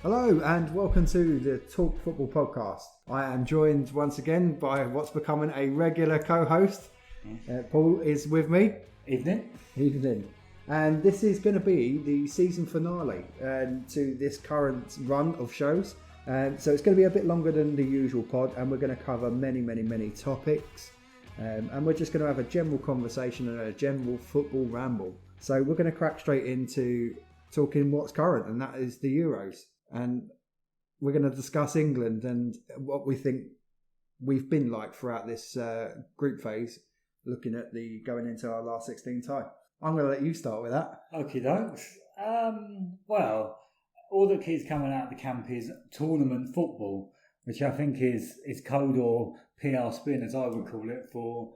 Hello and welcome to the Talk Football Podcast. I am joined once again by what's becoming a regular co-host. Paul is with me. Evening. Evening. And this is going to be the season finale to this current run of shows. So it's going to be a bit longer than the usual pod, and we're going to cover many topics. And we're just going to have a general conversation and a general football ramble. So we're going to crack straight into talking what's current, and that is the Euros. And we're going to discuss England and what we think we've been like throughout this group phase, looking at the going into our last 16 tie. I'm going to let you start with that. Okie dokes. Well, all that keeps coming out of the camp is tournament football, which I think is code or PR spin, as I would call it, for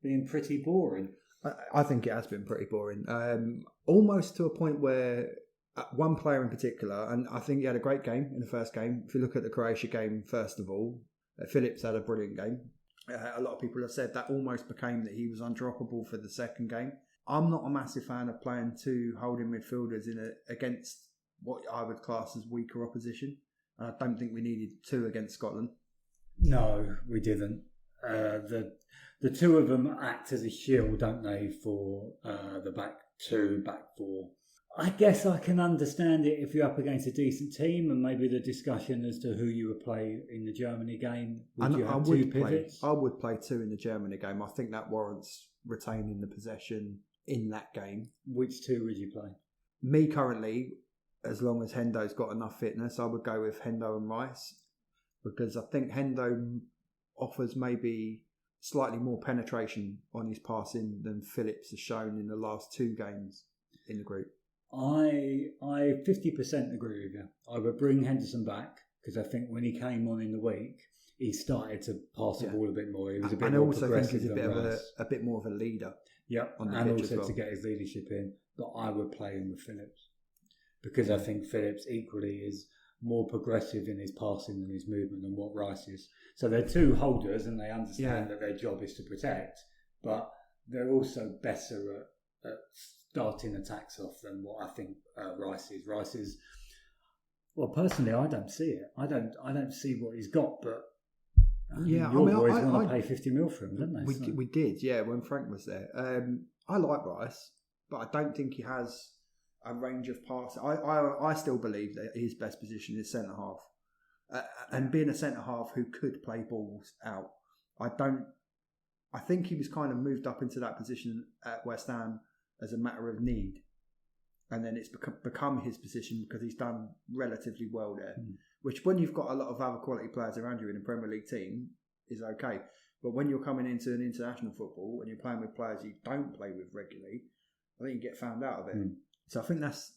being pretty boring. I think it has been pretty boring. Almost to a point where one player in particular, and I think he had a great game in the first game. If you look at the Croatia game, first of all, Phillips had a brilliant game. A lot of people have said that almost became that he was undroppable for the second game. I'm not a massive fan of playing two holding midfielders against what I would class as weaker opposition. And I don't think we needed two against Scotland. No, we didn't. The two of them act as a shield, don't they, for the back two, back four. I guess I can understand it if you're up against a decent team, and maybe the discussion as to who you would play in the Germany game. Would you have two pivots? I would play two in the Germany game. I think that warrants retaining the possession in that game. Which two would you play? Me currently, as long as Hendo's got enough fitness, I would go with Hendo and Rice, because I think Hendo offers maybe slightly more penetration on his passing than Phillips has shown in the last two games in the group. I 50% agree with you. I would bring Henderson back, because I think when he came on in the week, he started to pass the ball a bit more. He was a bit more progressive. And I also think he's a bit more of a leader. Yep, and also to get his leadership in. But I would play him with Phillips, because I think Phillips equally is more progressive in his passing and his movement than what Rice is. So they're two holders, and they understand that their job is to protect, but they're also better at starting attacks off than what I think Rice is. Rice is, well, personally, I don't see it. I don't see what he's got, but boys want to pay 50 mil for him, don't they? We did, yeah, when Frank was there. I like Rice, but I don't think he has a range of passes. I still believe that his best position is centre half, and being a centre half who could play balls out. I think he was kind of moved up into that position at West Ham as a matter of need, and then it's become his position because he's done relatively well there. Which, when you've got a lot of other quality players around you in a Premier League team, is okay. But when you're coming into an international football and you're playing with players you don't play with regularly, I think you get found out of it. So I think that's...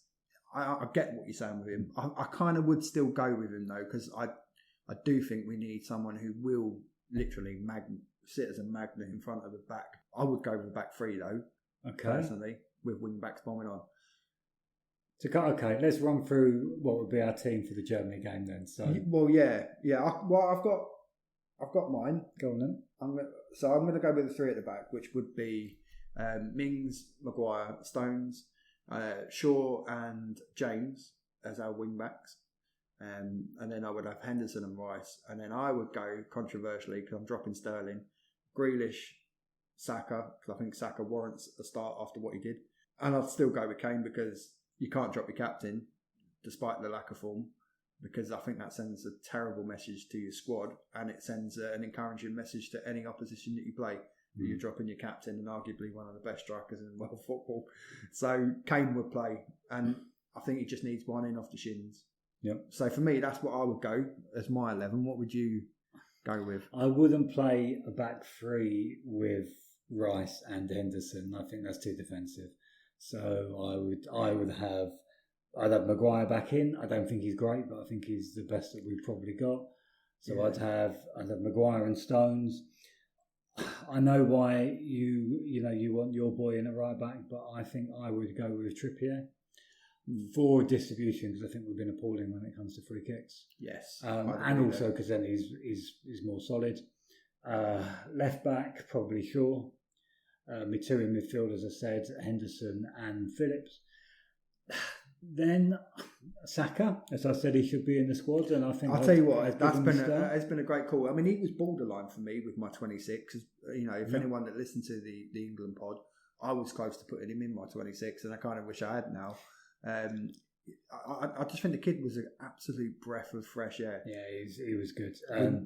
I get what you're saying with him. I kind of would still go with him, though, because I do think we need someone who will literally sit as a magnet in front of the back. I would go with the back three, though, personally, with wing-backs bombing on. So, okay, let's run through what would be our team for the Germany game then. So, I've got mine. Go on then. I'm going to go with the three at the back, which would be Mings, Maguire, Stones, Shaw and James as our wing backs, and then I would have Henderson and Rice, and then I would go controversially, because I'm dropping Sterling, Grealish, Saka, because I think Saka warrants a start after what he did, and I'd still go with Kane, because you can't drop your captain despite the lack of form, because I think that sends a terrible message to your squad, and it sends an encouraging message to any opposition that you play. You're dropping your captain and arguably one of the best strikers in world football. So Kane would play, and I think he just needs one in off the shins. Yep. So for me, that's what I would go as my 11. What would you go with? I wouldn't play a back three with Rice and Henderson. I think that's too defensive. So I'd have Maguire back in. I don't think he's great, but I think he's the best that we've probably got. So I'd have Maguire and Stones. I know why you want your boy in at right back, but I think I would go with Trippier for distribution, because I think we've been appalling when it comes to free kicks. Yes, and also because then he's more solid. Left back, probably Shaw. My two in midfield, as I said, Henderson and Phillips. Then Saka, as I said, he should be in the squad, and I think I'll tell you what, it's been a great call. I mean, he was borderline for me with my 26. You know, if anyone that listened to the England pod, I was close to putting him in my 26, and I kind of wish I had now. I just think the kid was an absolute breath of fresh air. Yeah, he was good.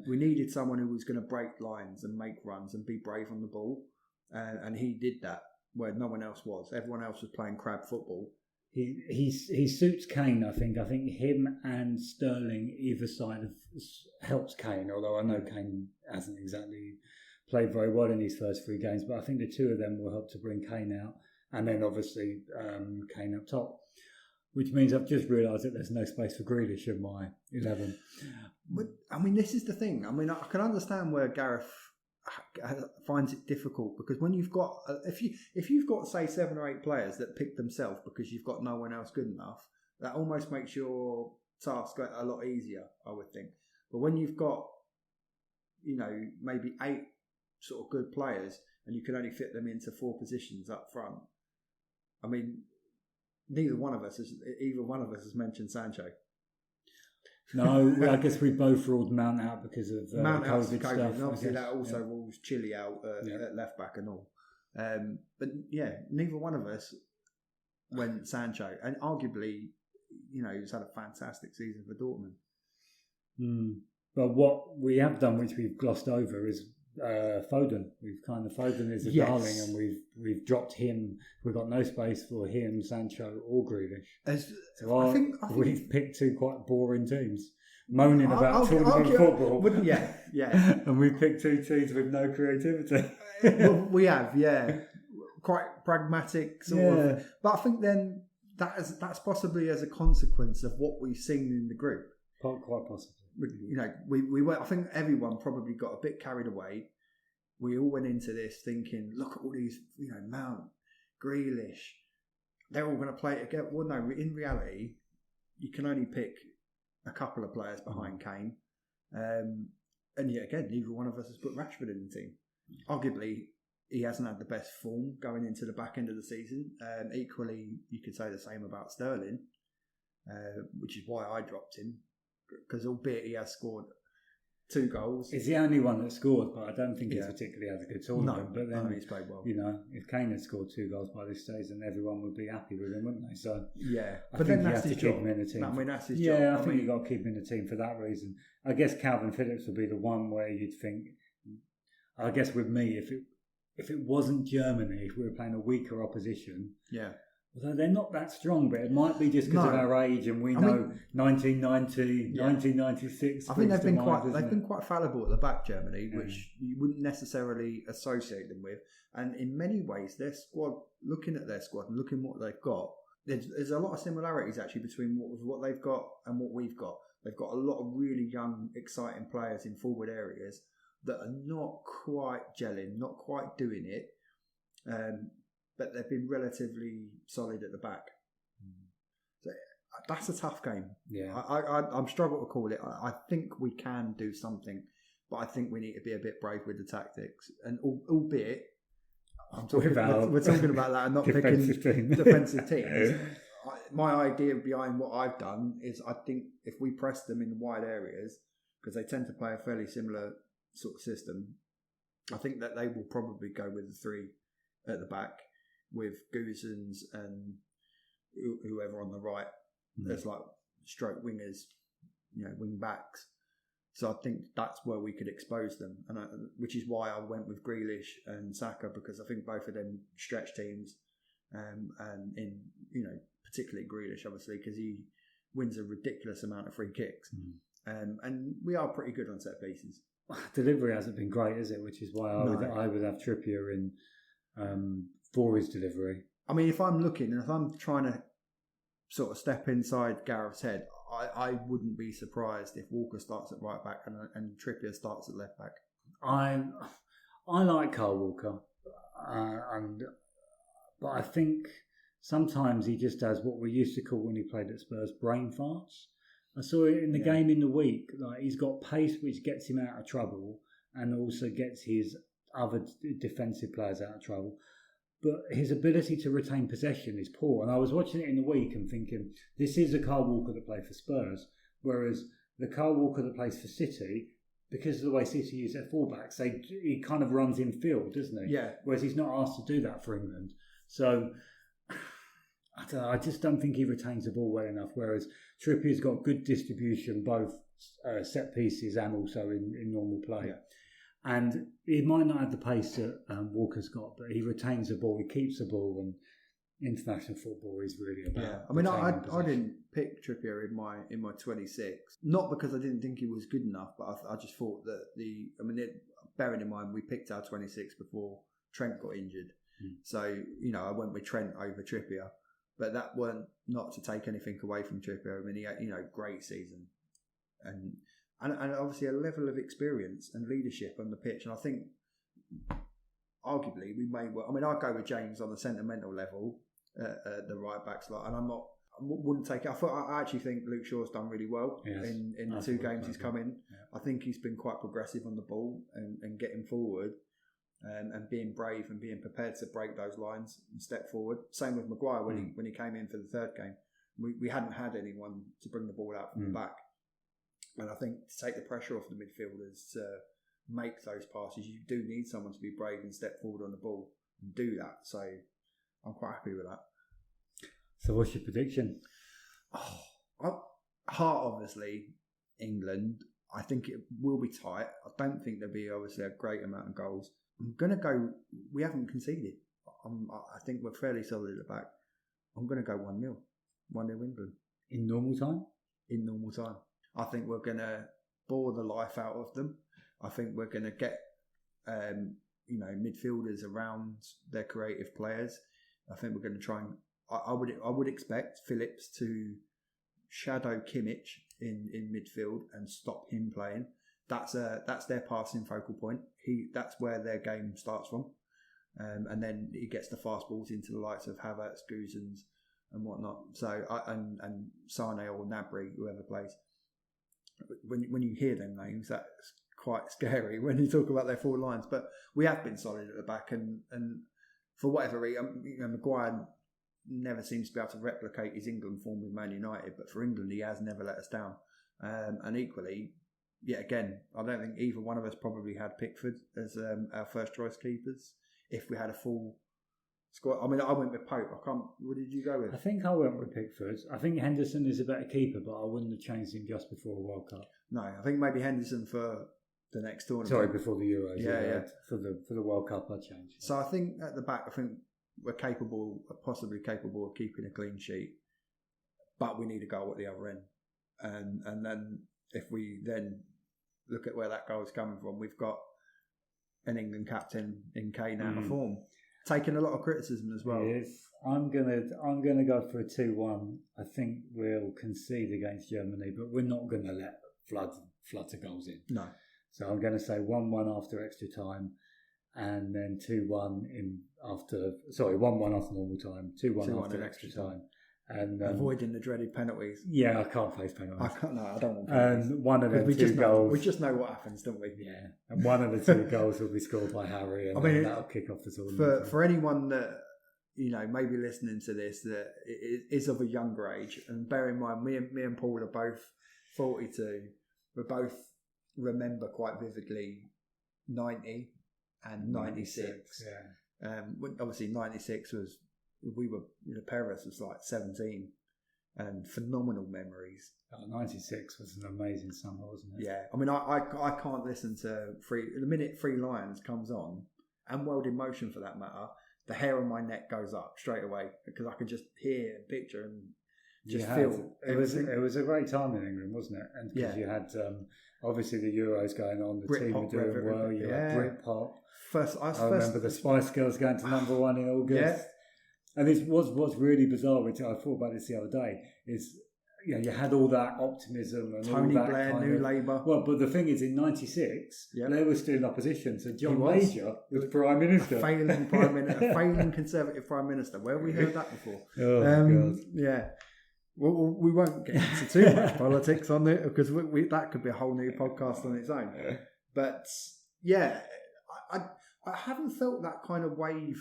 We needed someone who was going to break lines and make runs and be brave on the ball, and he did that where no one else was. Everyone else was playing crab football. He suits Kane, I think. I think him and Sterling either side of helps Kane, although I know Kane hasn't exactly played very well in these first 3 games, but I think the two of them will help to bring Kane out, and then obviously Kane up top, which means I've just realised that there's no space for Grealish in my 11. But I mean, this is the thing. I mean, I can understand where Gareth finds it difficult, because when you've got if you've got say 7 or 8 players that pick themselves because you've got no one else good enough, that almost makes your task a lot easier, I would think. But when you've got, you know, maybe 8 sort of good players and you can only fit them into 4 positions up front, I mean, either one of us has mentioned Sancho. No, I guess we both ruled Mount out because of COVID stuff. And obviously, that also rules Chile out at left back and all. But yeah, neither one of us went Sancho, and arguably, you know, he's had a fantastic season for Dortmund. But what we have done, which we've glossed over, is Foden. Foden is a darling, and we've dropped him. We've got no space for him, Sancho, or Grealish. I think we've picked 2 quite boring teams, moaning about tournament football. Yeah. And we've picked 2 teams with no creativity. Well, we have, quite pragmatic sort of. But I think then that's possibly as a consequence of what we've seen in the group. Quite possibly. You know, we were. I think everyone probably got a bit carried away. We all went into this thinking, look at all these, you know, Mount, Grealish, they're all going to play together. Well, no, in reality, you can only pick a couple of players behind Kane. And yet again, neither one of us has put Rashford in the team. Arguably, he hasn't had the best form going into the back end of the season. Equally, you could say the same about Sterling, which is why I dropped him. Because albeit he has scored 2 goals, he's the only one that scored, but I don't think he's particularly had a good tournament. No, but then he's played well. You know, if Kane had scored 2 goals by this stage, then everyone would be happy with him, wouldn't they? So but then that's his job. Keep him in the team. I mean, that's his job. Yeah, I think you've got to keep him in the team for that reason. I guess Calvin Phillips would be the one where you'd think. I guess with me, if it wasn't Germany, if we were playing a weaker opposition, although they're not that strong, but it might be just because of our age, and we know 1990, 1996. I think they've been quite fallible at the back, Germany, which you wouldn't necessarily associate them with. And in many ways, their squad, looking at their squad and looking what they've got, there's a lot of similarities actually between what they've got and what we've got. They've got a lot of really young, exciting players in forward areas that are not quite gelling, not quite doing it. But they've been relatively solid at the back. So that's a tough game. Yeah, I'm struggling to call it. I think we can do something, but I think we need to be a bit brave with the tactics. And albeit, we're talking about that and not picking defensive teams. My idea behind what I've done is I think if we press them in wide areas, because they tend to play a fairly similar sort of system, I think that they will probably go with the 3 at the back, with Guzans and whoever on the right as like stroke wingers, you know, wing backs. So I think that's where we could expose them, and which is why I went with Grealish and Saka, because I think both of them stretch teams, and in, you know, particularly Grealish, obviously, because he wins a ridiculous amount of free kicks, and we are pretty good on set pieces. Delivery hasn't been great, is it? Which is why I would have Trippier in. For his delivery. I mean, if I'm looking and if I'm trying to sort of step inside Gareth's head, I wouldn't be surprised if Walker starts at right back and Trippier starts at left back. I like Kyle Walker, but I think sometimes he just has what we used to call, when he played at Spurs, brain farts. I saw it in the game in the week. Like, he's got pace which gets him out of trouble and also gets his other defensive players out of trouble. but his ability to retain possession is poor. And I was watching it in the week and thinking, this is a Kyle Walker that played for Spurs, whereas the Kyle Walker that plays for City, because of the way City use their fullbacks, he kind of runs in field, doesn't he? Yeah. Whereas he's not asked to do that for England. So I don't know, I just don't think he retains the ball well enough. Whereas Trippier's got good distribution, both set pieces and also in normal play. Yeah. And he might not have the pace that Walker's got, but he retains the ball, he keeps the ball, and international football is really about. Yeah, I mean, I didn't pick Trippier in my 26, not because I didn't think he was good enough, but I just thought that bearing in mind we picked our 26 before Trent got injured, so I went with Trent over Trippier, but that weren't not to take anything away from Trippier. I mean, he had great season, and obviously a level of experience and leadership on the pitch, and I think arguably we may well. I mean, I'd go with James on the sentimental level. The right back slot, and I wouldn't take it. I actually think Luke Shaw's done really well in the 2 games he's come in. Yeah. I think he's been quite progressive on the ball and getting forward and being brave and being prepared to break those lines and step forward. Same with Maguire when he came in for the 3rd game. We hadn't had anyone to bring the ball out from the back, and I think to take the pressure off the midfielders to make those passes, you do need someone to be brave and step forward on the ball and do that. So I'm quite happy with that. So what's your prediction? Heart, obviously, England. I think it will be tight. I don't think there'll be obviously a great amount of goals. I'm going to go, we haven't conceded. I think we're fairly solid at the back. I'm going to go 1-0. 1-0 England. In normal time? In normal time. I think we're going to bore the life out of them. I think we're going to get midfielders around their creative players. I think we're going to try and. I would expect Phillips to shadow Kimmich in midfield and stop him playing. That's their passing focal point. That's where their game starts from, and then he gets the fast balls into the likes of Havertz, Guzans, and whatnot. So and Sane or Gnabry, whoever plays. When you hear them names, that's quite scary when you talk about their 4 lines. But we have been solid at the back, and for whatever reason, Maguire never seems to be able to replicate his England form with Man United, but for England he has never let us down. And equally, yet again, I don't think either one of us probably had Pickford as our first choice keepers if we had a full squad. I mean, I went with Pope. What did you go with? I think I went with Pickford. I think Henderson is a better keeper, but I wouldn't have changed him just before a World Cup. No, I think maybe Henderson for the next tournament. Sorry, before the Euros. Yeah. For the World Cup, I changed. So I think at the back, I think we're possibly capable of keeping a clean sheet, but we need a goal at the other end. And then if we then look at where that goal is coming from, we've got an England captain in Kane out of form, taking a lot of criticism as well. Yes, I'm gonna go for a 2-1. I think we'll concede against Germany, but we're not going to let floods of goals in. No. So I'm going to say 1-1 after extra time, and then 2-1 1-1 after normal time, 2-1 after extra time. And avoiding the dreaded penalties. Yeah, I can't face penalties. I don't want penalties. And one of the 2 goals. We just know what happens, don't we? Yeah. And one of the 2 goals will be scored by Harry, and that'll kick off the tournament. For anyone that may be listening to this that is of a younger age, and bear in mind, me and Paul are both 42. We both remember quite vividly 90 and 96. Yeah. Obviously 96 was. We were, pair of us was like 17, and phenomenal memories. 96 was an amazing summer, wasn't it? Yeah, I mean, I can't listen to the minute Three Lions comes on, and World in Motion for that matter, the hair on my neck goes up straight away because I can just hear and picture and just feel. It was a great time in England, wasn't it? And because you had obviously the Euros going on, the team were doing well. You had Britpop. I remember the Spice Girls going to #1 in August. Yeah. And this was really bizarre, which I thought about this the other day, is you had all that optimism and Tony all that Blair, kind New of, Labour. Well, but the thing is, in '96, Blair was still in opposition, so John Major was Prime Minister. A failing Conservative Prime Minister. Where have we heard that before? Oh, God. Yeah. Well, we won't get into too much politics on it because that could be a whole new podcast on its own. But yeah, I haven't felt that kind of wave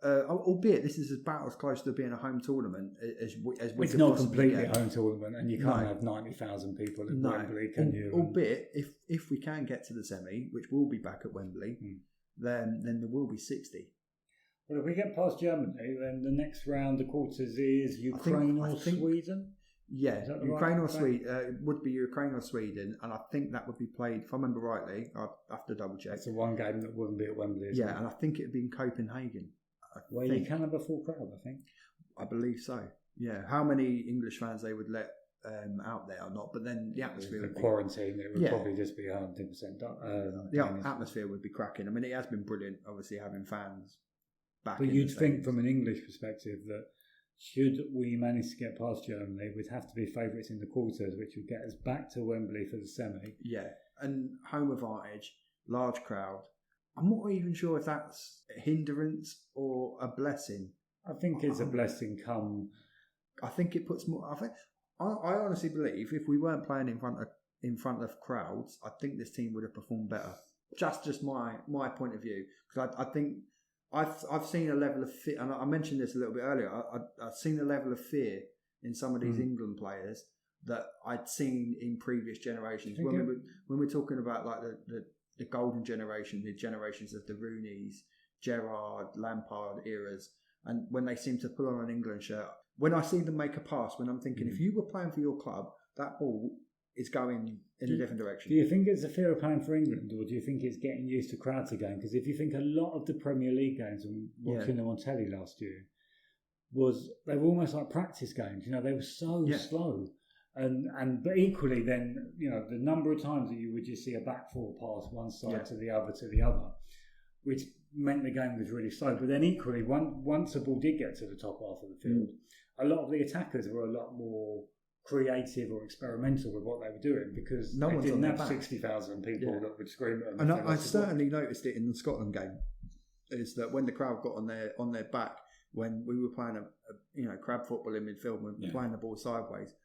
albeit this is about as close to being a home tournament as we it's could not possibly completely get. home tournament, and you can't have 90,000 people at Wembley, can you? Albeit, if we can get to the semi, which will be back at Wembley, then there will be 60. Well, if we get past Germany, then the next round, the quarters is Ukraine or Sweden. Yeah, Ukraine or Sweden would be Ukraine or Sweden, and I think that would be played. If I remember rightly, I have to double check. It's the one game that wouldn't be at Wembley. Yeah, and I think it'd be in Copenhagen. Where you can have a full crowd, I think. I believe so. Yeah, how many English fans they would let out there or not? But then the atmosphere, the quarantine, it would probably just be 100%. The atmosphere would be cracking. I mean, it has been brilliant, obviously having fans back. But you'd think, from an English perspective, that should we manage to get past Germany, we'd have to be favourites in the quarters, which would get us back to Wembley for the semi. Yeah, and home advantage, large crowd. I'm not even sure if that's a hindrance or a blessing. I think it's a blessing. I think it puts more. I honestly believe if we weren't playing in front of crowds, I think this team would have performed better. Just my point of view, because I think I've seen a level of fear, and I mentioned this a little bit earlier. I've seen a level of fear in some of these England players that I'd seen in previous generations. When we're talking about like the golden generation, the generations of the Rooneys, Gerrard, Lampard eras, and when they seem to put on an England shirt, when I see them make a pass, when I'm thinking, if you were playing for your club, that ball is going in a different direction. Do you think it's a fear of playing for England, or do you think it's getting used to crowds again? Because if you think a lot of the Premier League games, and watching them on telly last year, they were almost like practice games. You know, they were so slow. But equally, then the number of times that you would just see a back four pass one side to the other, which meant the game was really slow. But then equally, once the ball did get to the top half of the field, a lot of the attackers were a lot more creative or experimental with what they were doing, because they didn't have 60,000 people that would scream at them. And I certainly noticed it in the Scotland game. Is that when the crowd got on their back, when we were playing a crab football in midfield, when we were playing the ball sideways,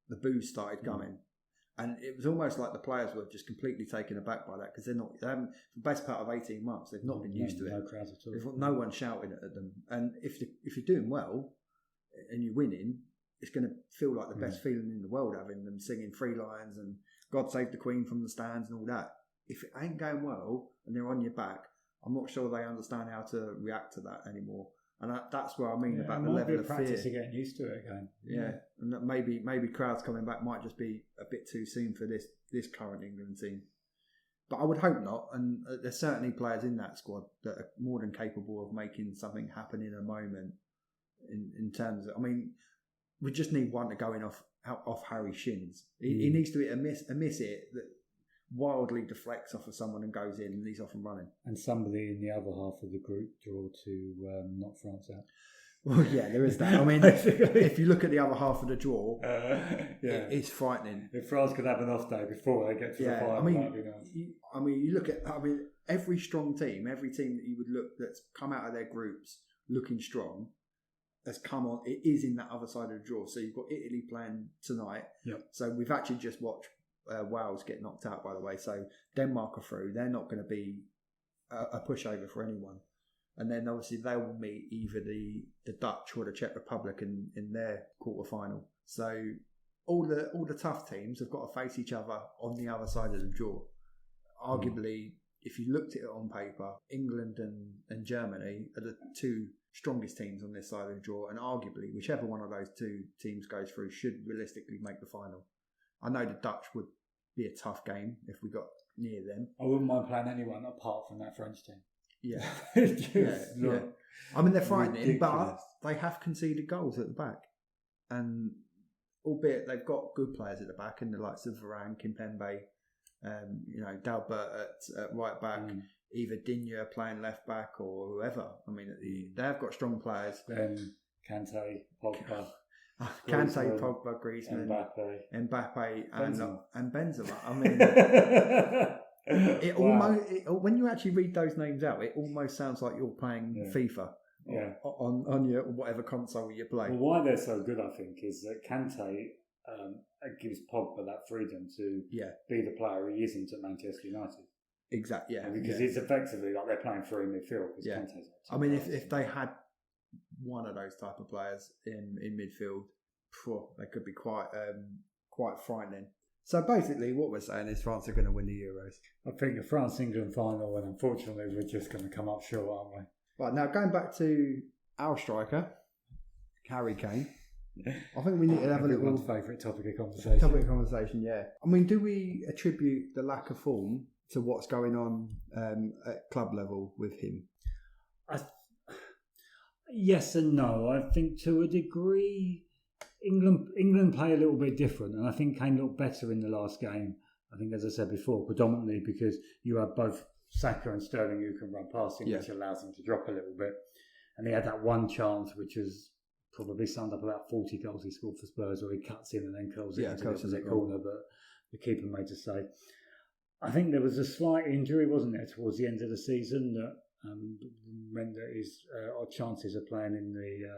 the boos started coming, and it was almost like the players were just completely taken aback by that, because they haven't, for the best part of 18 months, they've not been used to it. No crowds at all. There's no one shouting at them, and if you're doing well and you're winning, it's going to feel like the best feeling in the world, having them singing three lines and God Save the Queen from the stands and all that. If it ain't going well and they're on your back, I'm not sure they understand how to react to that anymore. And that's what I mean about the level of practice fear. Getting used to it again. Yeah, and that maybe crowds coming back might just be a bit too soon for this current England team. But I would hope not. And there's certainly players in that squad that are more than capable of making something happen in a moment. In terms of, I mean, we just need one to go in off Harry Shins. He needs to be a miss it that wildly deflects off of someone and goes in, and he's off and running. And somebody in the other half of the group draw to knock France out. Well, yeah, there is that. I mean, if you look at the other half of the draw, it's frightening. If France could have an off day before they get to the final, that'd be nice. You look at, every strong team, every team that you would look that's come out of their groups looking strong, has come on. It is in that other side of the draw. So you've got Italy playing tonight. Yep. So we've actually just watched Wales get knocked out, by the way. So Denmark are through. They're not going to be a pushover for anyone. And then obviously they will meet either the Dutch or the Czech Republic in their quarterfinal. So all the tough teams have got to face each other on the other side of the draw. Arguably, if you looked at it on paper, England and Germany are the two strongest teams on this side of the draw, and arguably whichever one of those two teams goes through should realistically make the final. I know the Dutch would be a tough game if we got near them. I wouldn't mind playing anyone apart from that French team. Yeah. Yeah. I mean, they're frightening, but they have conceded goals at the back, and albeit they've got good players at the back, and the likes of Varane, Kimpembe, Dalbert at right back, either Digne playing left back or whoever. I mean, they have got strong players. Then Kante, Pogba. Kante, Pogba, Griezmann, Mbappe, and Benzema. I mean, when you actually read those names out, it almost sounds like you're playing FIFA on your whatever console you play. Well, why they're so good, I think, is that Kante gives Pogba that freedom to be the player he isn't at Manchester United. Exactly, because it's effectively like they're playing through in midfield. I mean, if they had one of those type of players in midfield, they could be quite frightening. So basically, what we're saying is France are going to win the Euros. I think the France-England final, and unfortunately, we're just going to come up short, aren't we? Right, now going back to our striker, Harry Kane. I think we need to have a little favourite topic of conversation. Yeah. I mean, do we attribute the lack of form to what's going on at club level with him? Yes and no. I think to a degree, England play a little bit different, and I think Kane looked better in the last game. I think, as I said before, predominantly because you have both Saka and Sterling who can run past him, which allows him to drop a little bit. And he had that one chance, which was probably summed up about 40 goals he scored for Spurs, where he cuts in and then curls it into the opposite corner, but the keeper made a save. I think there was a slight injury, wasn't there, towards the end of the season that meant that his chances of playing in the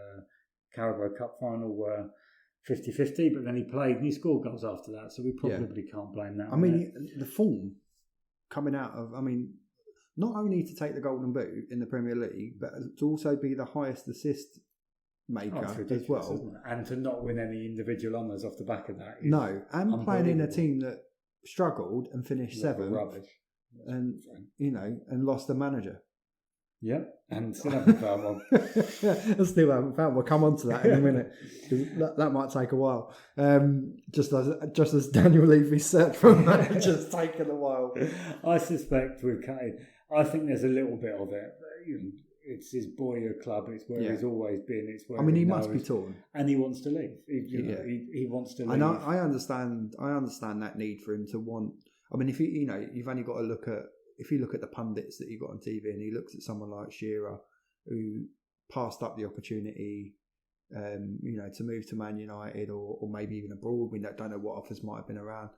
Carabao Cup final were 50-50, but then he played and he scored goals after that, so we probably can't blame that. I mean, the form coming out of, not only to take the Golden Boot in the Premier League, but to also be the highest assist maker as well. And to not win any individual honours off the back of that. No, and playing in a team that struggled and finished seventh, and and lost the manager. Yep, and still haven't found one. Still haven't found. We'll come on to that in a minute, because that might take a while. Just as Daniel Levy's search for a manager's taken a while. I suspect with Kane, I think there's a little bit of it. It's his boyhood club. It's where he's always been. It's where he must be torn, and he wants to leave. He wants to leave. And I understand that need for him to want. I mean, if you've only got to look at. If you look at the pundits that you got on TV, and he looks at someone like Shearer, who passed up the opportunity, to move to Man United or maybe even abroad. We don't know what offers might have been around.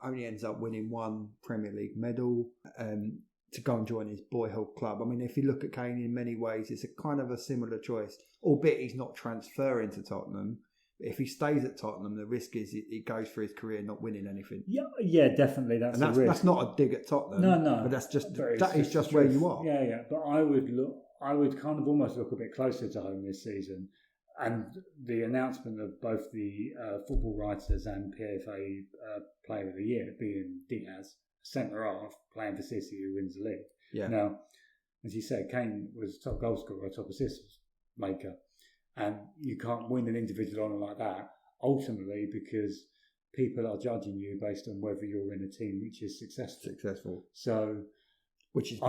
Only ends up winning one Premier League medal to go and join his boyhood club. I mean, if you look at Kane in many ways, it's a kind of a similar choice, albeit he's not transferring to Tottenham. If he stays at Tottenham, the risk is he goes for his career not winning anything. Yeah, definitely. That's a risk. That's not a dig at Tottenham. No. But that is just where you are. Yeah. But I would kind of almost look a bit closer to home this season, and the announcement of both the Football Writers and PFA Player of the Year being Diaz, centre half playing for City, who wins the league. Yeah. Now, as you said, Kane was top goal scorer, top assist maker. And you can't win an individual honour like that, ultimately, because people are judging you based on whether you're in a team which is successful. So, which is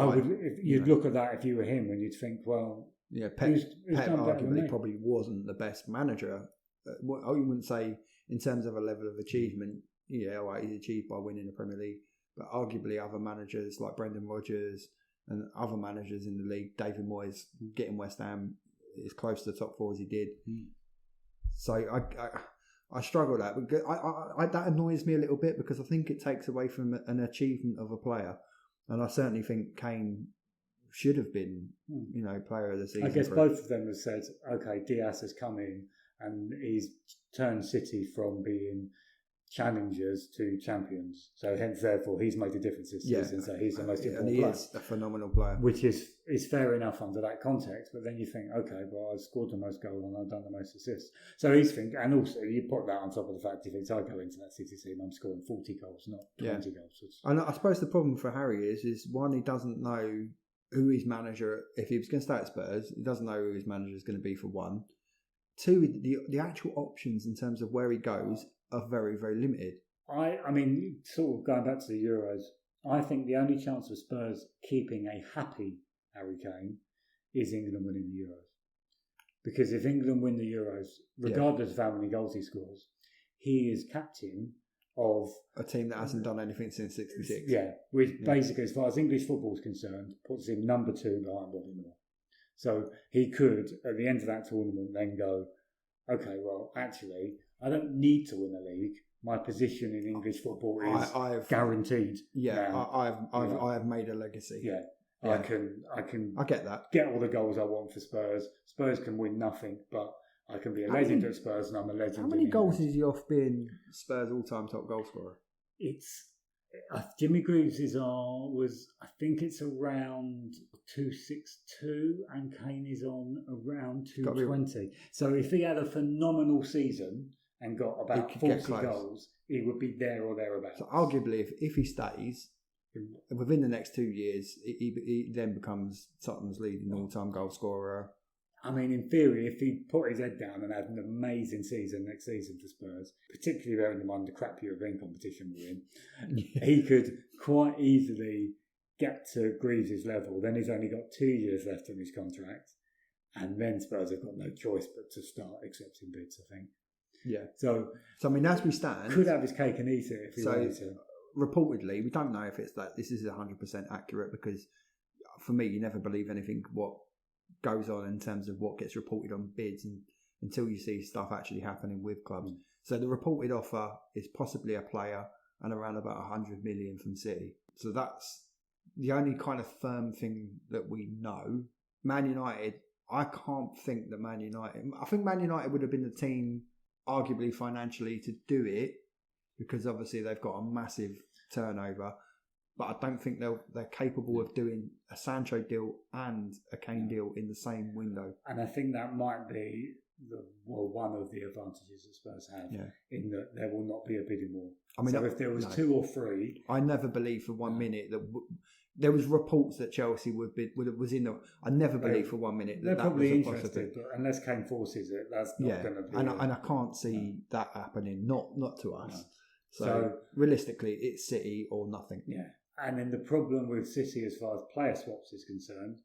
you'd look at that if you were him, and you'd think, well, Pep arguably probably wasn't the best manager. I wouldn't say in terms of a level of achievement. He's achieved by winning the Premier League, but arguably other managers like Brendan Rodgers and other managers in the league, David Moyes, getting West Ham as close to the top four as he did. So I struggle with that. But that annoys me a little bit, because I think it takes away from an achievement of a player, and I certainly think Kane should have been, player of the season. I guess both of them have said, okay, Diaz has come in and he's turned City from being challengers to champions. So hence, therefore, he's made a difference this season. So he's the most important player. And he is a phenomenal player. Which is fair enough under that context. But then you think, okay, well, I've scored the most goals and I've done the most assists. So he's thinking, and also you put that on top of the fact he thinks I go into that City team, I'm scoring 40 goals, not 20 goals. And I suppose the problem for Harry is one, he doesn't know who his manager, if he was going to stay at Spurs, he doesn't know who his manager is going to be, for one. Two, the actual options in terms of where he goes are very, very limited. I mean, sort of going back to the Euros, I think the only chance of Spurs keeping a happy Harry Kane is England winning the Euros. Because if England win the Euros, regardless of how many goals he scores, he is captain of a team that hasn't done anything since '66. Yeah, which basically, as far as English football is concerned, puts him number 2 behind Bobby Moore. So he could, at the end of that tournament, then go, okay, well, actually, I don't need to win a league. My position in English football is guaranteed. Yeah, now. I have made a legacy. Yeah. I can. I get that. Get all the goals I want for Spurs. Spurs can win nothing, but I can be a legend at Spurs, and I'm a legend. How many goals is he off being Spurs' all-time top goal scorer? It's Jimmy Greaves was, I think it's around 262, and Kane is on around 220. So if he had a phenomenal season and got about 40 goals, he would be there or thereabouts. So arguably, if he stays, within the next 2 years, he then becomes Tottenham's leading all-time goal scorer. I mean, in theory, if he put his head down and had an amazing season next season for Spurs, particularly bearing in mind the crap European competition we're in, he could quite easily get to Greaves' level. Then he's only got 2 years left on his contract, and then Spurs have got no choice but to start accepting bids, I think. Yeah. So I mean, as we stand, could have his cake and eat it if he wanted to. Reportedly, we don't know if it's that this is 100% accurate, because for me, you never believe anything what goes on in terms of what gets reported on bids until you see stuff actually happening with clubs. So the reported offer is possibly a player and around about 100 million from City. So that's the only kind of firm thing that we know. Man United, I can't think that Man United... I think Man United would have been the team, arguably financially, to do it, because obviously they've got a massive turnover. But I don't think they're capable of doing a Sancho deal and a Kane deal in the same window. And I think that might be one of the advantages that Spurs have, in that there will not be a bidding war. I mean, so if there was 2 or 3... I never believed for 1 minute that... There was reports that Chelsea was in the... I never believed for 1 minute they're that probably was interested, but unless Kane forces it, that's not going to be... And I can't see that happening, not to us. No. So realistically, it's City or nothing. Yeah. And then the problem with City as far as player swaps is concerned,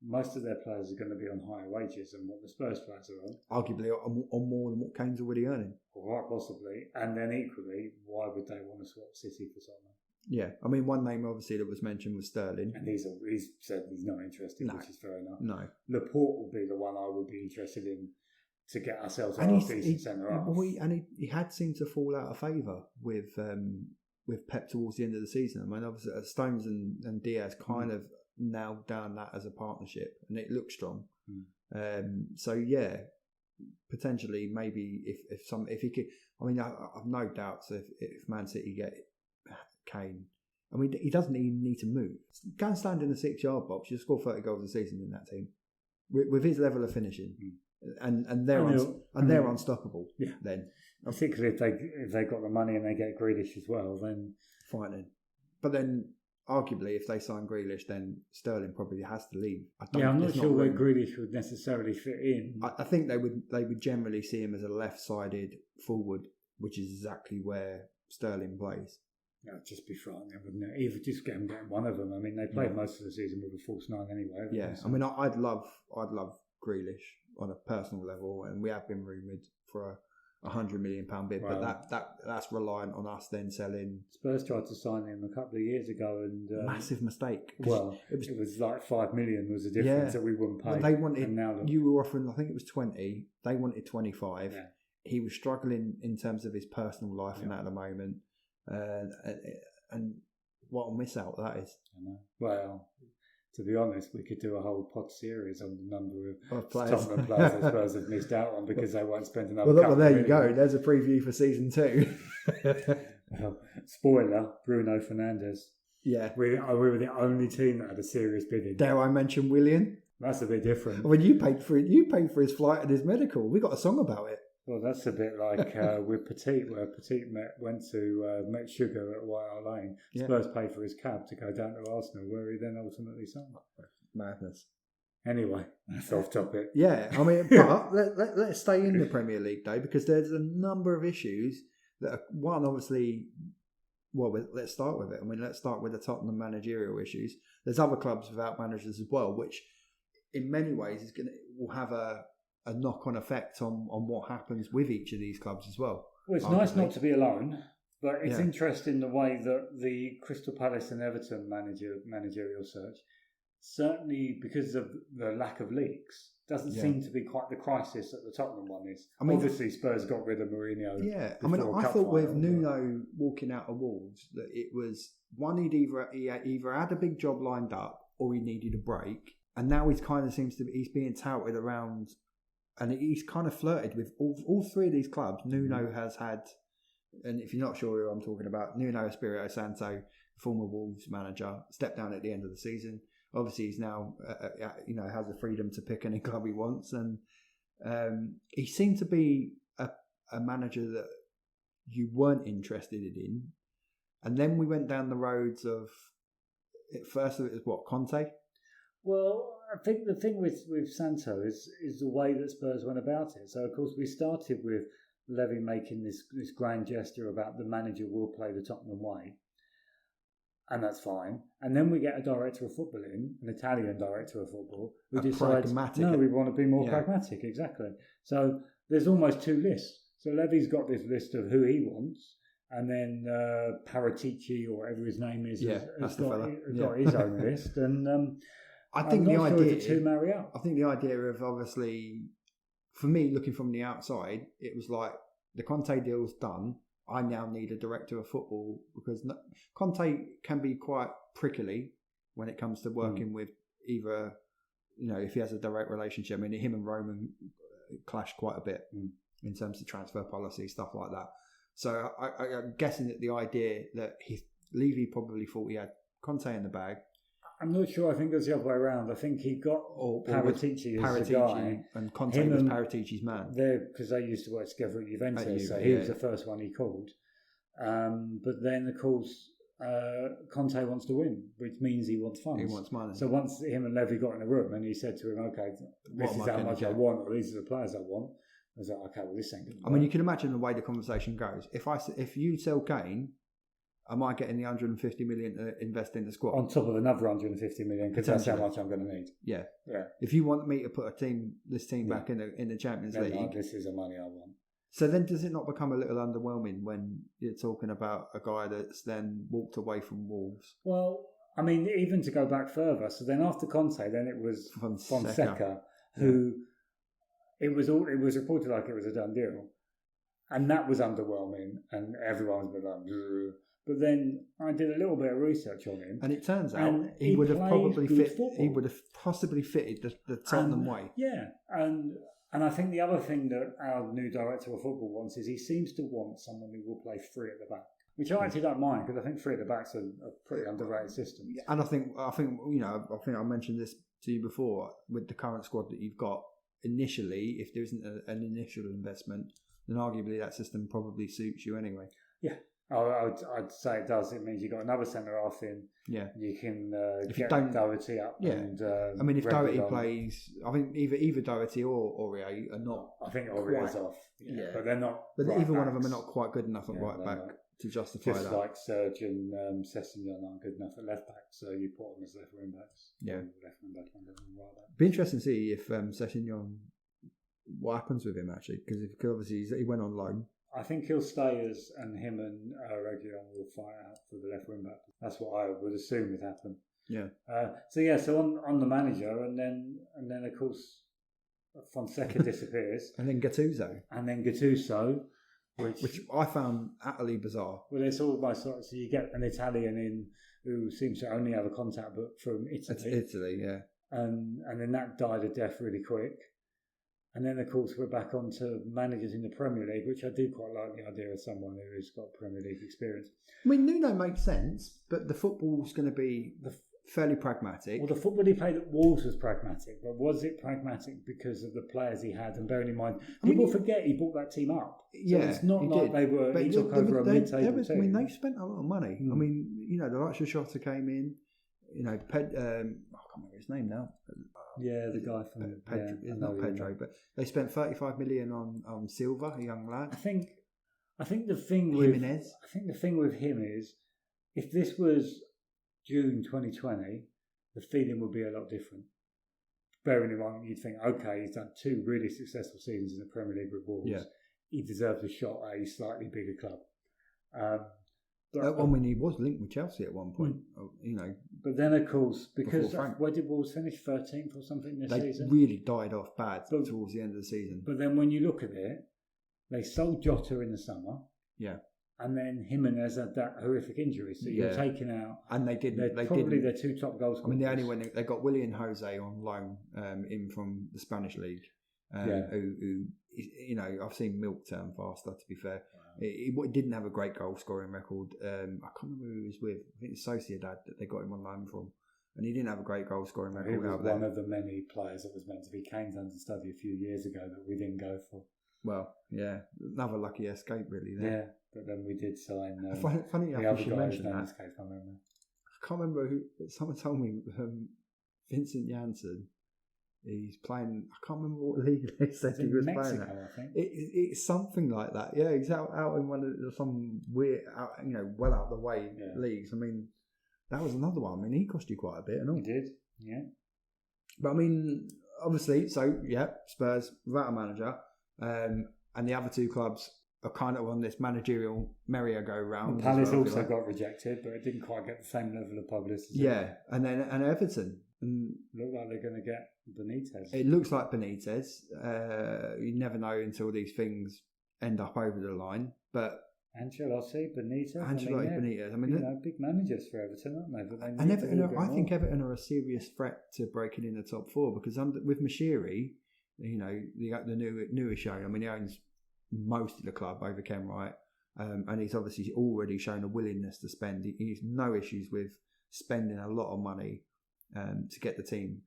most of their players are going to be on higher wages than what the Spurs players are on. Arguably on more than what Kane's already earning. Quite possibly. And then equally, why would they want to swap City for Tottenham? Yeah. I mean, one name obviously that was mentioned was Sterling. And he's said he's not interested, which is fair enough. No. Laporte will be the one I would be interested in to get ourselves a decent centre-half. He had seemed to fall out of favour with Pep towards the end of the season. I mean, obviously Stones and Diaz kind of nailed down that as a partnership, and it looked strong. So yeah, potentially maybe if he could. I mean, I've no doubts if Man City get Kane. I mean, he doesn't even need to move. Go and stand in the 6-yard box. You'll score 30 goals a season in that team with his level of finishing. And they're unstoppable. Yeah. Then, particularly if they got the money and they get Grealish as well, then fine. But then, arguably, if they sign Grealish, then Sterling probably has to leave. I'm not sure where Grealish would necessarily fit in. I think they would generally see him as a left-sided forward, which is exactly where Sterling plays. That would just be frightening, wouldn't it? Even just getting one of them. I mean, they played most of the season with a false 9 anyway. Yeah, I mean, I'd love Grealish on a personal level, and we have been rumoured for a £100 million bid, but that's reliant on us then selling. Spurs tried to sign him a couple of years ago, and massive mistake. Well, it was like 5 million was the difference that we wouldn't pay. Well, they wanted. You were offering, I think it was 20. They wanted 25. Yeah. He was struggling in terms of his personal life and that at the moment, and what a miss out that is. I know. Well, to be honest, we could do a whole pod series on the number of Tottenham players that Spurs have missed out on because they won't spend enough. Well, there you go. There's a preview for season 2. Spoiler: Bruno Fernandes. Yeah, we were the only team that had a serious bidding. Dare I mention Willian? That's a bit different. When you paid for it, you paid for his flight and his medical. We got a song about it. Well, that's a bit like with Petit, where Petit went to met Sugar at White Hart Lane. Yeah. Spurs paid for his cab to go down to Arsenal, where he then ultimately signed. Madness. Anyway, that's off topic. Yeah, I mean, but let's stay in the Premier League, though, because there's a number of issues that are, one, obviously, well, let's start with it. I mean, let's start with the Tottenham managerial issues. There's other clubs without managers as well, which in many ways will have a knock-on effect on what happens with each of these clubs as well. Well, it's nice not to be alone, but it's interesting the way that the Crystal Palace and Everton managerial search, certainly because of the lack of leaks, doesn't seem to be quite the crisis that the Tottenham one is. I mean, obviously, Spurs got rid of Mourinho. Yeah, I mean, I thought with Nuno walking out of Wolves that it was one, he either had a big job lined up or he needed a break, and now he's being touted around. And he's kind of flirted with all 3 of these clubs. Nuno has had and if you're not sure who I'm talking about, Nuno Espirito Santo, former Wolves manager, stepped down at the end of the season. Obviously, he's now, has the freedom to pick any club he wants, and he seemed to be a manager that you weren't interested in. And then we went down the roads of, at first it was what, Conte? Well, I think the thing with Santo is the way that Spurs went about it. So, of course, we started with Levy making this grand gesture about the manager will play the Tottenham way. And that's fine. And then we get a director of football in, an Italian director of football, who decides, no, we want to be more pragmatic, exactly. So there's almost two lists. So Levy's got this list of who he wants, and then Paratici, or whatever his name is, has got his own list. And I think I'm the not idea sure the two marry up. I think the idea of, obviously, for me, looking from the outside, it was like the Conte deal's done. I now need a director of football, because Conte can be quite prickly when it comes to working with either, if he has a direct relationship. I mean, him and Roman clash quite a bit in terms of transfer policy, stuff like that. So I'm guessing that the idea that Levy probably thought he had Conte in the bag. I'm not sure. I think it was the other way around. I think he got Paratici as the guy, and Conte was Paratici's man. Because they used to work together at Juventus, so he was the first one he called. But then, of course, Conte wants to win, which means he wants funds. He wants money. So once him and Levy got in a room, and he said to him, "Okay, this is how much I want, or these are the players I want." I was like, "Okay, well, this ain't good." I mean, you can imagine the way the conversation goes. If you sell Kane, am I getting the 150 million to invest in the squad? On top of another 150 million, because that's how much I'm going to need. Yeah. If you want me to put this team back in the Champions League, like, this is the money I want. So then, does it not become a little underwhelming when you're talking about a guy that's then walked away from Wolves? Well, I mean, even to go back further. So then, after Conte, then it was Fonseca, who it was reported like it was a done deal, and that was underwhelming, and everyone was like, "Ugh." But then I did a little bit of research on him, and it turns out he would have probably fit. He would have possibly fitted the Tottenham way. Yeah, and I think the other thing that our new director of football wants is he seems to want someone who will play three at the back, which I actually don't mind, because I think three at the back's a pretty underrated system. And I think I mentioned this to you before, with the current squad that you've got. Initially, if there isn't an initial investment, then arguably that system probably suits you anyway. Yeah. I'd say it does. It means you've got another centre half in. Yeah. You can if get Doherty up. Yeah. And, I mean, if Doherty plays, I think either Doherty or Aurier are not. I think Aurier's off. Yeah. But they're not. But either one of them are not quite good enough at right back to justify just that. Like Serge and Sessegnon aren't good enough at left back, so you put them as left wing backs. Yeah. Left wing back and right back. Be interesting to see if Sessegnon, what happens with him actually, because obviously he went on loan. I think he'll stay and him and Reguilon will fight out for the left wing back. That's what I would assume would happen. Yeah. So on the manager, and then of course Fonseca disappears, and then Gattuso, which I found utterly bizarre. Well, it's almost sort of, so you get an Italian in who seems to only have a contact book from Italy. It's Italy, yeah. And then that died a death really quick. And then, of course, we're back on to managers in the Premier League, which I do quite like the idea of someone who's got Premier League experience. I mean, Nuno makes sense, but the football's going to be fairly pragmatic. Well, the football he played at Wolves was pragmatic, but was it pragmatic because of the players he had? And bearing in mind, people forget he brought that team up. So yeah, it's not like they were. He took over a mid-table team. I mean, they spent a lot of money. I mean, the likes of Shota came in. I can't remember his name now. Yeah, the guy from Pedro. It's not Pedro, but they spent 35 million on Silva, a young lad. I think the thing Jimenez. with him is, if this was June 2020, the feeling would be a lot different. Bearing in mind, you'd think, okay, he's done 2 really successful seasons in the Premier League with Wolves. Yeah. He deserves a shot at a slightly bigger club. When he was linked with Chelsea at one point, But then, of course, because where did Wolves finish? 13th or something this season? They really died off bad towards the end of the season. But then when you look at it, they sold Jota in the summer. Yeah. And then Jimenez had that horrific injury. So you're taking out... And they didn't... They're probably their 2 top goals. I mean, they only went... They got Willian Jose on loan in from the Spanish league. who you know, I've seen Milk turn faster. To be fair, it didn't have a great goal scoring record. I can't remember who he was with. I think it's Sociedad that they got him on loan from, and he didn't have a great goal scoring record. He was out one there. of the many players that was meant to be Kane's understudy a few years ago that we didn't go for. Well, yeah, another lucky escape, really. There. Yeah, but then we did sign. Funny the enough, other you should guy mention whose name that. escapes my memory. I can't remember who. Someone told me Vincent Janssen. He's playing. I can't remember what league they said he was Mexico, playing at. I think. It's something like that. Yeah, he's out in one of some weird, well out the way leagues. I mean, that was another one. I mean, he cost you quite a bit, and all. He did, yeah. But I mean, obviously, so yeah, Spurs without a manager, and the other two clubs are kind of on this managerial merry-go-round. Palace also got rejected, but it didn't quite get the same level of publicity. Yeah, and Everton. And look like they're going to get Benitez. It looks like Benitez. You never know until these things end up over the line. But Ancelotti, Benitez. Benitez. I mean, big managers for Everton, aren't they? But and Everton, I think Everton are a serious threat to breaking in the top four because with Mashiri, the newer show. I mean, he owns most of the club over Ken Wright, and he's obviously already shown a willingness to spend. He's no issues with spending a lot of money to get the team.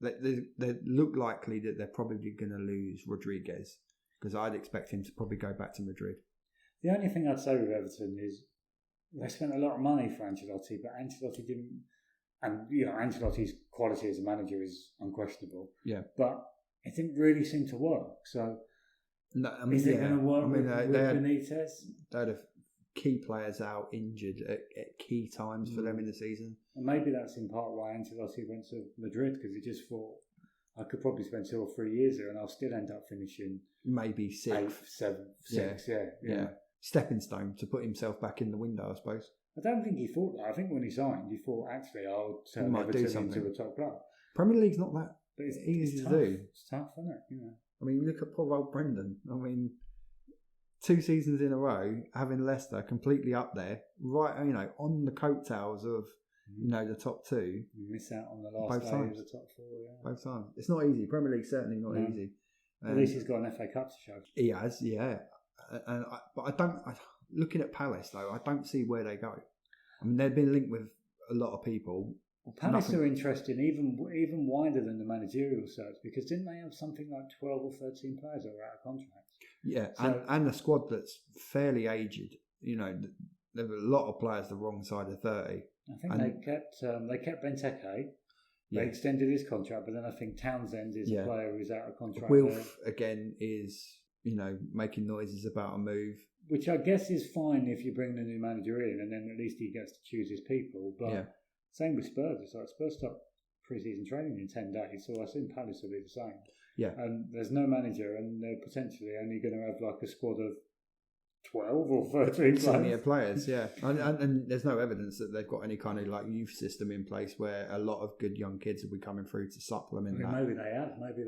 They look likely that they're probably going to lose Rodriguez because I'd expect him to probably go back to Madrid. The only thing I'd say with Everton is they spent a lot of money for Ancelotti, but Ancelotti didn't. And Ancelotti's quality as a manager is unquestionable. Yeah, but it didn't really seem to work. So, no, I mean, is it going to work with Benitez? They had key players out injured at key times for them in the season. And maybe that's in part why Ancelotti went to Madrid because he just thought, I could probably spend 2 or 3 years there and I'll still end up finishing maybe 6th, 7th, 6th, yeah. Stepping stone to put himself back in the window, I suppose. I don't think he thought that. I think when he signed, he thought, actually, I'll turn Everton into a top club. Premier League's not that but it's easy tough. to do. It's tough, isn't it? I mean, look at poor old Brendan. I mean, 2 seasons in a row, having Leicester completely up there, right, on the coattails of, the top 2. You miss out on the last day of the top 4, Both times. It's not easy. Premier League's certainly not easy. At least he's got an FA Cup to show. He has, yeah. Looking at Palace, though, I don't see where they go. I mean, they've been linked with a lot of people. Well, Palace are interesting, even wider than the managerial search, because didn't they have something like 12 or 13 players that were out of contract? Yeah, and a squad that's fairly aged. There were a lot of players the wrong side of 30. I think they kept Benteke. They extended his contract, but then I think Townsend is a player who's out of contract. Wilf, again, is, making noises about a move. Which I guess is fine if you bring the new manager in and then at least he gets to choose his people. But same with Spurs. It's like Spurs stopped pre-season training in 10 days, so I assume Palace will be the same. Yeah. And there's no manager and they're potentially only going to have like a squad of 12 or 13 senior players, yeah. And there's no evidence that they've got any kind of like youth system in place where a lot of good young kids will be coming through to supplement that. Maybe they have. Maybe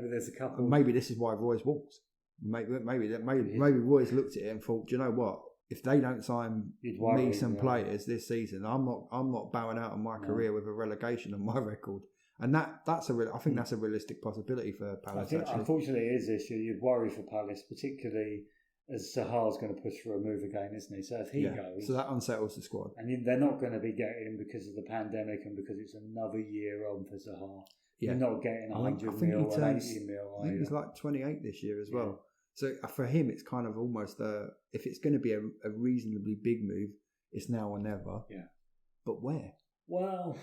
there's a couple. Maybe this is why Roy's walked. Maybe Roy's looked at it and thought, do you know what? If they don't sign me some players this season, I'm not bowing out on my career with a relegation on my record. And I think that's a realistic possibility for Palace. Unfortunately, it is this issue. You'd worry for Palace, particularly as Sahar's going to push for a move again, isn't he? So if he goes, so that unsettles the squad. And they're not going to be getting because of the pandemic and because it's another year on for Sahar. Yeah. You're not getting 100 mil or 80 mil. I think he's like 28 this year as well. So for him, it's kind of almost if it's going to be a reasonably big move, it's now or never. Yeah. But where? Well,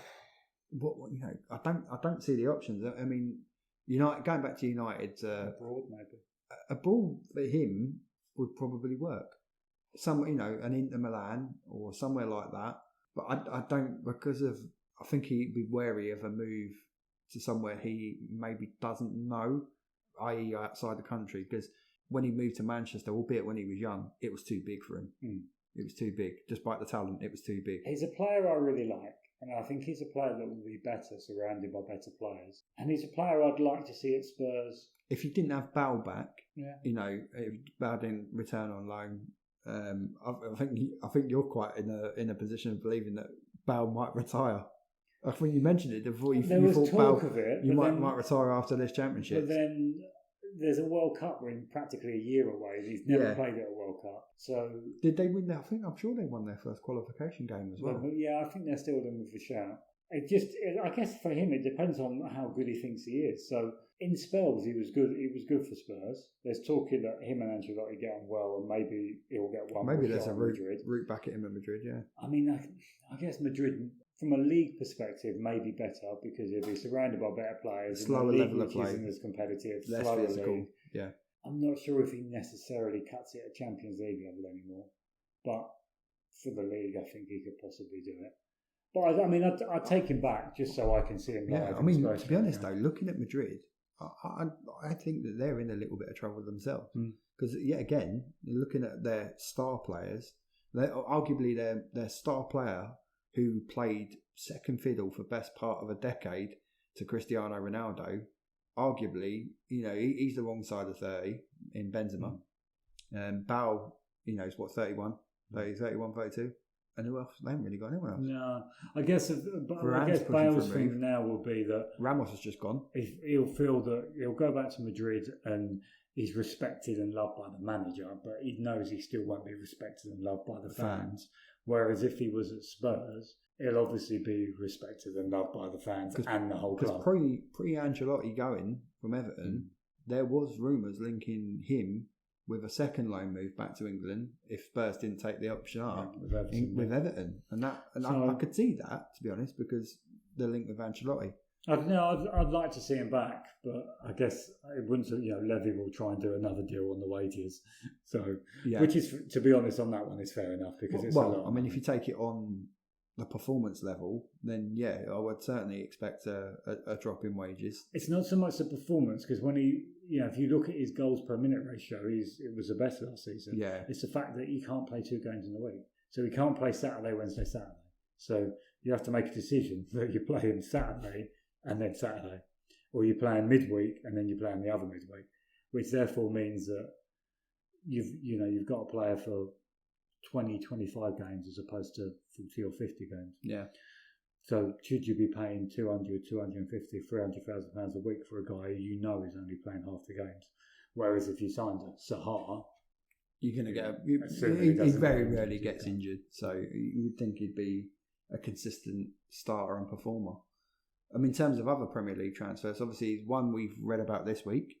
I don't see the options. I mean, going back to United, abroad maybe. Abroad for him would probably work. An Inter Milan or somewhere like that. But I don't I think he'd be wary of a move to somewhere he maybe doesn't know, i.e. outside the country, because when he moved to Manchester, albeit when he was young, it was too big for him. It was too big. Despite the talent, it was too big. He's a player I really like, and I think he's a player that will be better surrounded by better players. And he's a player I'd like to see at Spurs. If you didn't have Bale back, if Bale didn't return on loan, I think you're quite in a position of believing that Bale might retire. I think you mentioned it before. You thought Bale, you might retire after this championship. But then there's a World Cup we're practically a year away, and he's never played at a World Cup. So did they win? I'm sure they won their first qualification game as well. Yeah, I think they're still in with a shout. I guess for him, it depends on how good he thinks he is. So in spells, he was good. He was good for Spurs. There's talking that him and Ancelotti get on well, and maybe he'll get one. Maybe there's a route back at him at Madrid. Yeah. I mean, I guess Madrid, from a league perspective, may be better because he'll be surrounded by better players. Slower level of play, isn't as competitive, less physical. League. Yeah. I'm not sure if he necessarily cuts it at Champions League level anymore, but for the league, I think he could possibly do it. But I mean, I'd take him back just so I can see him. Yeah, I mean, to be honest though, looking at Madrid, I think that they're in a little bit of trouble themselves because yet again, you're looking at their star players. Arguably, their star player who played second fiddle for best part of a decade to Cristiano Ronaldo. Arguably, he's the wrong side of 30 in Benzema. Bale, is what 31, 31, 32. And who else? They haven't really got anyone else. No, I guess Bale's thing now will be that Ramos has just gone. He'll feel that he'll go back to Madrid and he's respected and loved by the manager, but he knows he still won't be respected and loved by the fans. Whereas if he was at Spurs, he'll obviously be respected and loved by the fans and the whole club. Because pre-Ancelotti going from Everton, there was rumours linking him with a second loan move back to England if Spurs didn't take the option up with Everton. And I could see that, to be honest, because the link with Ancelotti. I'd like to see him back, but I guess it wouldn't. Levy will try and do another deal on the wages. So, which is, to be honest, on that one is fair enough because it's a lot. I mean, if you take it on the performance level, then I would certainly expect a drop in wages. It's not so much the performance because when if you look at his goals per minute ratio, it was the best last season. Yeah, it's the fact that he can't play 2 games in a week, so he can't play Saturday, Wednesday, Saturday. So you have to make a decision that you play him Saturday and then Saturday, or you play him midweek and then you play him the other midweek, which therefore means that you've got a player for 20, 25 games as opposed to 40 or 50 games. Yeah. So should you be paying 200, 250, 300,000 pounds a week for a guy who is only playing half the games? Whereas if you signed a Sahar, you're going to get he very rarely gets injured. So you would think he'd be a consistent starter and performer. I mean, in terms of other Premier League transfers, obviously one we've read about this week,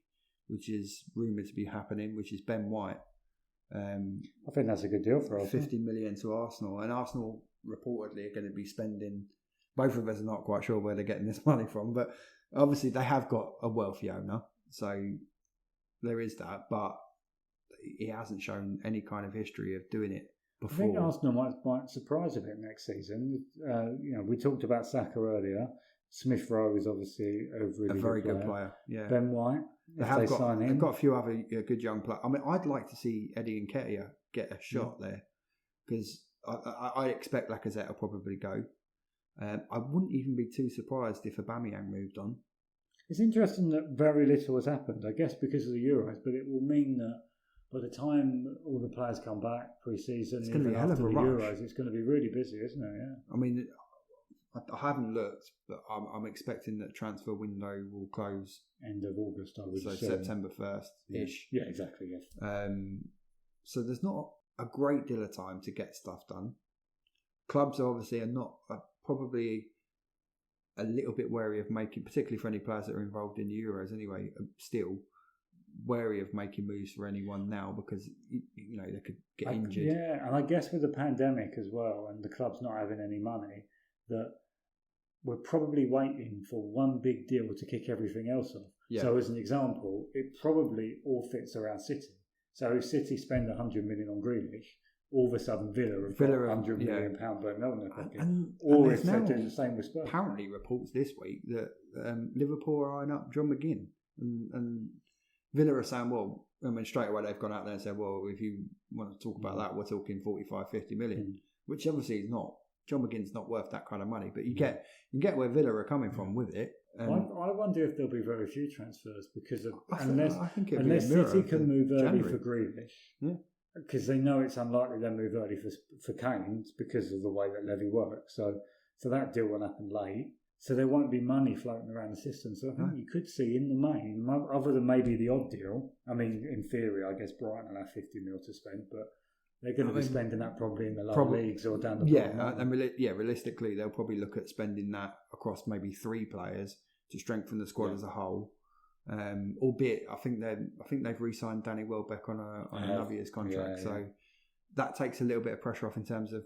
which is rumoured to be happening, which is Ben White. I think that's a good deal for Arsenal. 50 million to Arsenal, and Arsenal reportedly are going to be spending. Both of us are not quite sure where they're getting this money from, but obviously they have got a wealthy owner, so there is that. But he hasn't shown any kind of history of doing it before. I think Arsenal might surprise a bit next season. We talked about Saka earlier. Smith Rowe is obviously a very good player. Yeah, Ben White. They've got a few other good young players. I mean, I'd like to see Eddie Nketiah get a shot there because I expect Lacazette will probably go. I wouldn't even be too surprised if Aubameyang moved on. It's interesting that very little has happened, I guess because of the Euros, but it will mean that by the time all the players come back pre-season, it's going to be a hell of a rush. Euros, it's going to be really busy, isn't it? Yeah. I mean, I haven't looked, but I'm expecting that transfer window will close end of August. I would say September 1st-ish. Yeah, exactly. Yes. So there's not a great deal of time to get stuff done. Clubs obviously are probably a little bit wary of making, particularly for any players that are involved in the Euros anyway, still wary of making moves for anyone now because they could get injured. Yeah, and I guess with the pandemic as well and the clubs not having any money, that we're probably waiting for one big deal to kick everything else off. Yeah. So as an example, it probably all fits around City. So if City spend 100 million on Grealish, all of a sudden Villa have got £100 million burnt in their pocket. Or if they do the same with Spurs. Apparently reports this week that Liverpool are eyeing up John McGinn. And Villa are saying, well, I mean, straight away they've gone out there and said, well, if you want to talk about that, we're talking 45, 50 million, which obviously is not. John McGinn's not worth that kind of money, but you get where Villa are coming from with it. I wonder if there'll be very few transfers because of unless City can move early for Grealish, because they know it's unlikely they'll move early for Kane because of the way that Levy works. So that deal will happen late. So there won't be money floating around the system. So I think you could see in the main, other than maybe the odd deal. I mean, in theory, I guess Brighton will have 50 mil to spend, but they're going to be spending that probably in the lower leagues or down the bottom. And realistically, they'll probably look at spending that across maybe 3 players to strengthen the squad as a whole. Albeit, I think they've re-signed Danny Welbeck on another year's contract, so that takes a little bit of pressure off in terms of.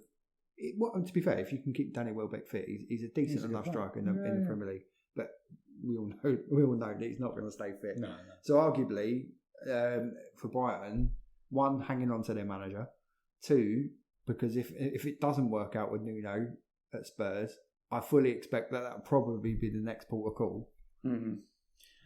To be fair, if you can keep Danny Welbeck fit, he's a decent enough striker in the Premier League. But we all know that he's not going to stay fit. No. So arguably, for Brighton, 1, hanging on to their manager. 2, because if it doesn't work out with Nuno at Spurs, I fully expect that'll probably be the next port of call. Mm-hmm.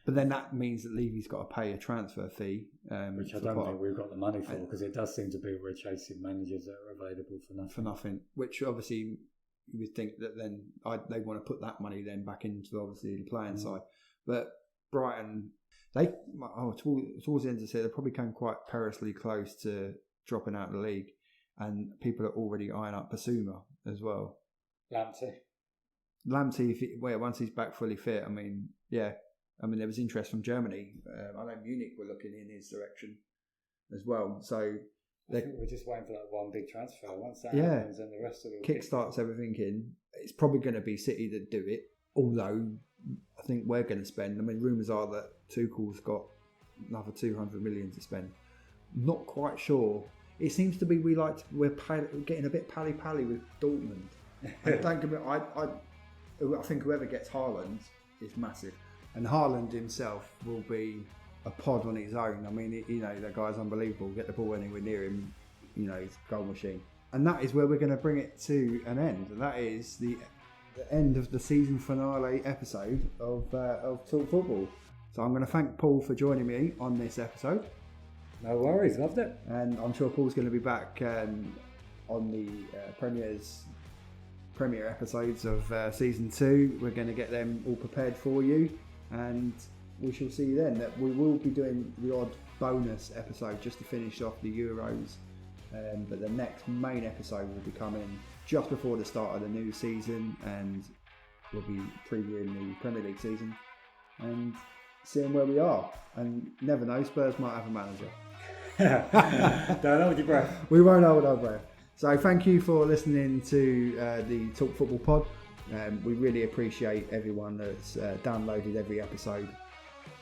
But then that means that Levy's got to pay a transfer fee. Which I don't think we've got the money for, because it does seem to be we're chasing managers that are available for nothing. Which obviously you would think that then they want to put that money then back into obviously the playing side. But Brighton, towards the end of the season, they probably came quite perilously close to dropping out of the league. And people are already eyeing up Basuma as well. Lamptey, once he's back fully fit, there was interest from Germany. I know Munich were looking in his direction as well. So we're just waiting for that one big transfer. Once that happens, and the rest of it kickstarts everything in. It's probably going to be City that do it. Although I think we're going to spend. Rumours are that Tuchel's got another 200 million to spend. Not quite sure. It seems to be we're getting a bit pally with Dortmund. I think whoever gets Haaland is massive. And Haaland himself will be a pod on his own. That guy's unbelievable. Get the ball anywhere near him, he's a goal machine. And that is where we're going to bring it to an end. And that is the end of the season finale episode of Talk Football. So I'm going to thank Paul for joining me on this episode. No worries, loved it. And I'm sure Paul's going to be back on the premiere episodes of season 2. We're going to get them all prepared for you. And we shall see then that we will be doing the odd bonus episode just to finish off the Euros. But the next main episode will be coming just before the start of the new season, and we'll be previewing the Premier League season and seeing where we are. And never know, Spurs might have a manager. Don't hold your breath. We won't hold our breath. So thank you for listening to the Talk Football pod. We really appreciate everyone that's downloaded every episode.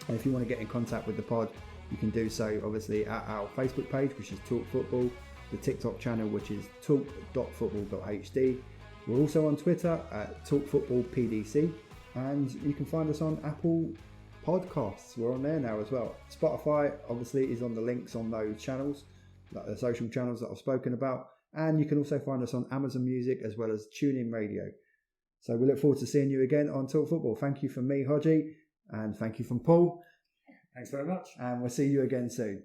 And if you want to get in contact with the pod, you can do so obviously at our Facebook page, which is Talk Football, the TikTok channel, which is talk.football.hd. We're also on Twitter at TalkFootballPDC, and you can find us on Apple Podcasts. We're on there now as well. Spotify obviously is on the links on those channels, like the social channels that I've spoken about, and you can also find us on Amazon Music as well as TuneIn Radio. So we look forward to seeing you again on Talk Football. Thank you from me, Hodgie, and thank you from Paul. Thanks very much. And we'll see you again soon.